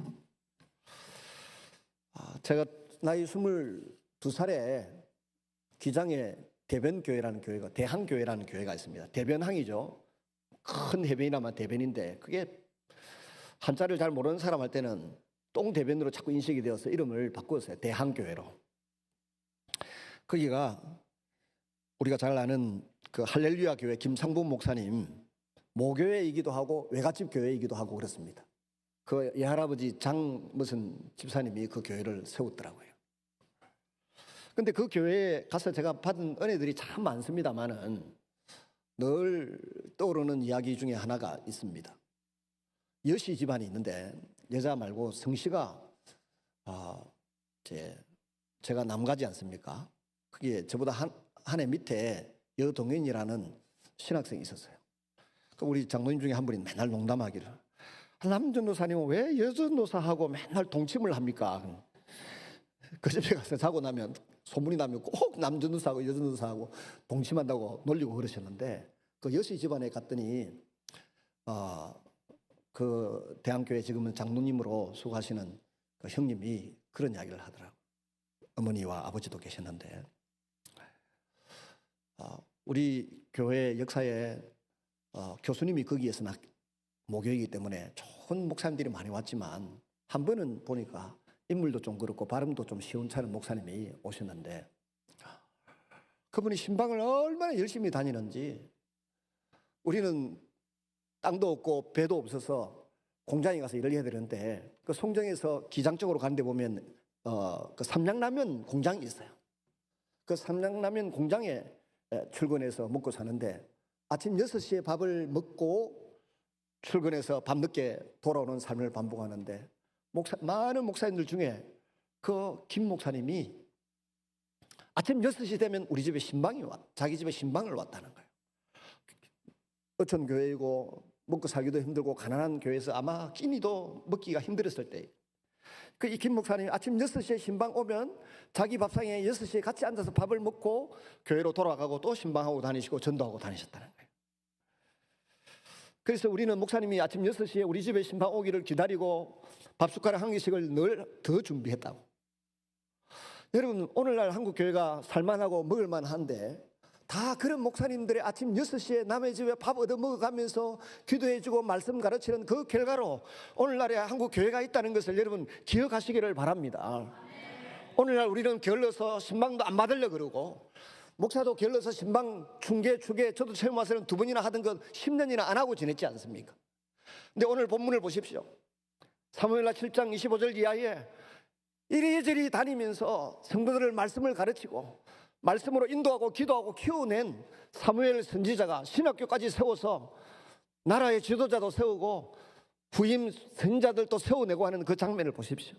제가 나이 22살에 기장에 대변교회라는 교회가, 대항교회라는 교회가 있습니다. 대변항이죠. 큰 해변이라면 대변인데 그게 한자를 잘 모르는 사람한테는 똥대변으로 자꾸 인식이 되어서 이름을 바꾸었어요. 대항교회로. 거기가 우리가 잘 아는 그 할렐루야 교회 김상분 목사님 모교회이기도 하고 외갓집 교회이기도 하고 그렇습니다. 그 예할아버지 장 무슨 집사님이 그 교회를 세웠더라고요. 근데 그 교회에 가서 제가 받은 은혜들이 참 많습니다만은 늘 떠오르는 이야기 중에 하나가 있습니다. 여씨 집안이 있는데 여자 말고 성씨가 제가 남가지 않습니까? 그게 저보다 한 해 밑에 여동현이라는 신학생이 있었어요. 그 우리 장로님 중에 한 분이 맨날 농담하기를 남전도사님은 왜 여전도사하고 맨날 동침을 합니까? 그 집에 가서 자고 나면 소문이 나면 꼭 남전도사하고 여전도사하고 동침한다고 놀리고 그러셨는데 그 여씨 집안에 갔더니 그 대한교회 지금은 장로님으로 수고하시는 그 형님이 그런 이야기를 하더라고요. 어머니와 아버지도 계셨는데 우리 교회 역사에 교수님이 거기에서 모교이기 때문에 좋은 목사님들이 많이 왔지만 한 번은 보니까 인물도 좀 그렇고 발음도 좀 시원찮은 목사님이 오셨는데 그분이 신방을 얼마나 열심히 다니는지 우리는 땅도 없고 배도 없어서 공장에 가서 일을 해야 되는데 그 송정에서 기장 쪽으로 가는데 보면 그 삼양라면 공장이 있어요. 그 삼양라면 공장에 출근해서 먹고 사는데 아침 6시에 밥을 먹고 출근해서 밤늦게 돌아오는 삶을 반복하는데 많은 목사님들 중에 그 김 목사님이 아침 6시 되면 우리 집에 자기 집에 신방을 왔다는 거예요. 어촌 교회이고 먹고 살기도 힘들고 가난한 교회에서 아마 끼니도 먹기가 힘들었을 때 그 이 김 목사님이 아침 6시에 신방 오면 자기 밥상에 6시에 같이 앉아서 밥을 먹고 교회로 돌아가고 또 신방하고 다니시고 전도하고 다니셨다는 거예요. 그래서 우리는 목사님이 아침 6시에 우리 집에 신방 오기를 기다리고 밥숟가락 한 개씩을 늘 더 준비했다고. 여러분 오늘날 한국 교회가 살만하고 먹을만한데 다 그런 목사님들의 아침 6시에 남의 집에 밥 얻어 먹어가면서 기도해주고 말씀 가르치는 그 결과로 오늘날에 한국 교회가 있다는 것을 여러분 기억하시기를 바랍니다. 오늘날 우리는 게을러서 신방도 안 받으려고 그러고 목사도 게을러서 신방 중계 저도 처음 와서는 2번이나 하던 것 10년이나 안 하고 지냈지 않습니까? 근데 오늘 본문을 보십시오. 사무엘하 7장 25절 이하에 이리저리 다니면서 성도들을 말씀을 가르치고 말씀으로 인도하고 기도하고 키워낸 사무엘 선지자가 신학교까지 세워서 나라의 지도자도 세우고 후임 선지자들도 세워내고 하는 그 장면을 보십시오.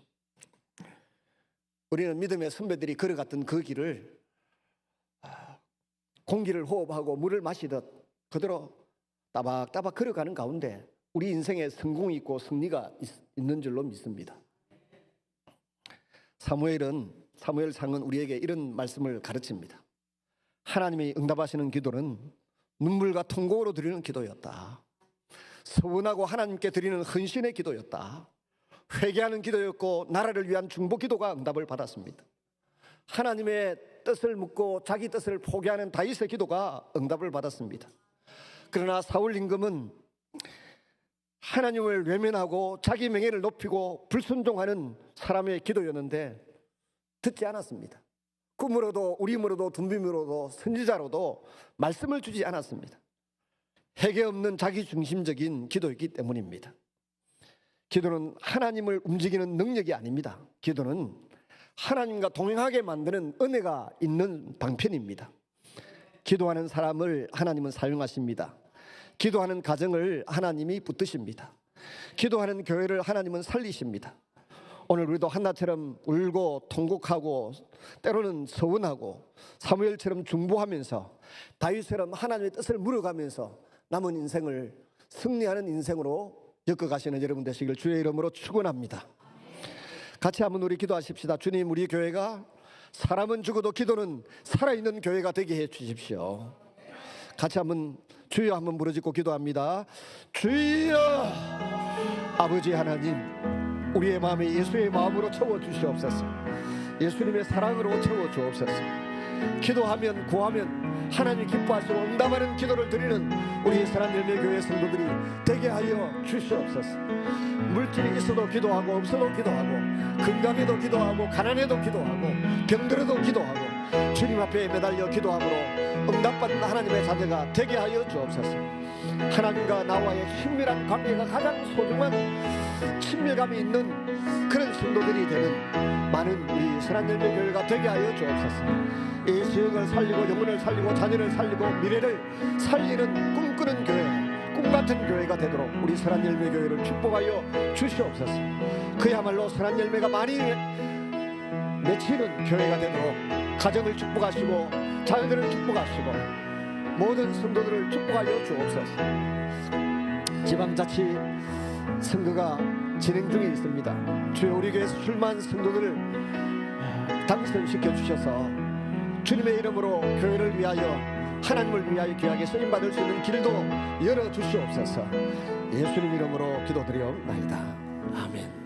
우리는 믿음의 선배들이 걸어갔던 그 길을 공기를 호흡하고 물을 마시듯 그대로 따박따박 걸어가는 가운데 우리 인생에 성공이 있고 승리가 있는 줄로 믿습니다. 사무엘상은 우리에게 이런 말씀을 가르칩니다. 하나님이 응답하시는 기도는 눈물과 통곡으로 드리는 기도였다. 서원하고 하나님께 드리는 헌신의 기도였다. 회개하는 기도였고 나라를 위한 중보 기도가 응답을 받았습니다. 하나님의 뜻을 묻고 자기 뜻을 포기하는 다윗의 기도가 응답을 받았습니다. 그러나 사울 임금은 하나님을 외면하고 자기 명예를 높이고 불순종하는 사람의 기도였는데 듣지 않았습니다. 꿈으로도 우림으로도 둠빔으로도 선지자로도 말씀을 주지 않았습니다. 해계 없는 자기 중심적인 기도였기 때문입니다. 기도는 하나님을 움직이는 능력이 아닙니다. 기도는 하나님과 동행하게 만드는 은혜가 있는 방편입니다. 기도하는 사람을 하나님은 사용하십니다. 기도하는 가정을 하나님이 붙드십니다. 기도하는 교회를 하나님은 살리십니다. 오늘 우리도 한나처럼 울고 통곡하고 때로는 서운하고 사무엘처럼 중보하면서 다윗처럼 하나님의 뜻을 물어가면서 남은 인생을 승리하는 인생으로 엮어가시는 여러분 되시길 주의 이름으로 축원합니다. 같이 한번 우리 기도하십시다. 주님, 우리 교회가 사람은 죽어도 기도는 살아있는 교회가 되게 해 주십시오. 같이 한번 주여 한번 부르짖고 기도합니다. 주여, 아버지 하나님, 우리의 마음에 예수의 마음으로 채워주시옵소서. 예수님의 사랑으로 채워주옵소서. 기도하면 구하면 하나님 기뻐하시고 응답하는 기도를 드리는 우리 사랑열매교회 성도들이 되게 하여 주시옵소서. 물질이 있어도 기도하고 없어도 기도하고 건강해도 기도하고 가난해도 기도하고 병들어도 기도하고 주님 앞에 매달려 기도함으로 응답받는 하나님의 자녀가 되게 하여 주옵소서. 하나님과 나와의 친밀한 관계가 가장 소중한 친밀감이 있는 그런 성도들이 되는 많은 우리 선한열매교회가 되게 하여 주옵소서. 이 지역을 살리고 영혼을 살리고 자녀를 살리고 미래를 살리는 꿈꾸는 교회, 꿈같은 교회가 되도록 우리 선한열매교회를 축복하여 주시옵소서. 그야말로 선한열매가 많이 맺히는 교회가 되도록 가정을 축복하시고 자녀들을 축복하시고 모든 성도들을 축복하여 주옵소서. 지방자치 선거가 진행 중에 있습니다. 주여, 우리 교회에서 출마한 성도들을 당선시켜 주셔서 주님의 이름으로 교회를 위하여 하나님을 위하여 귀하게 쓰임받을 수 있는 길도 열어주시옵소서. 예수님 이름으로 기도드리옵나이다. 아멘.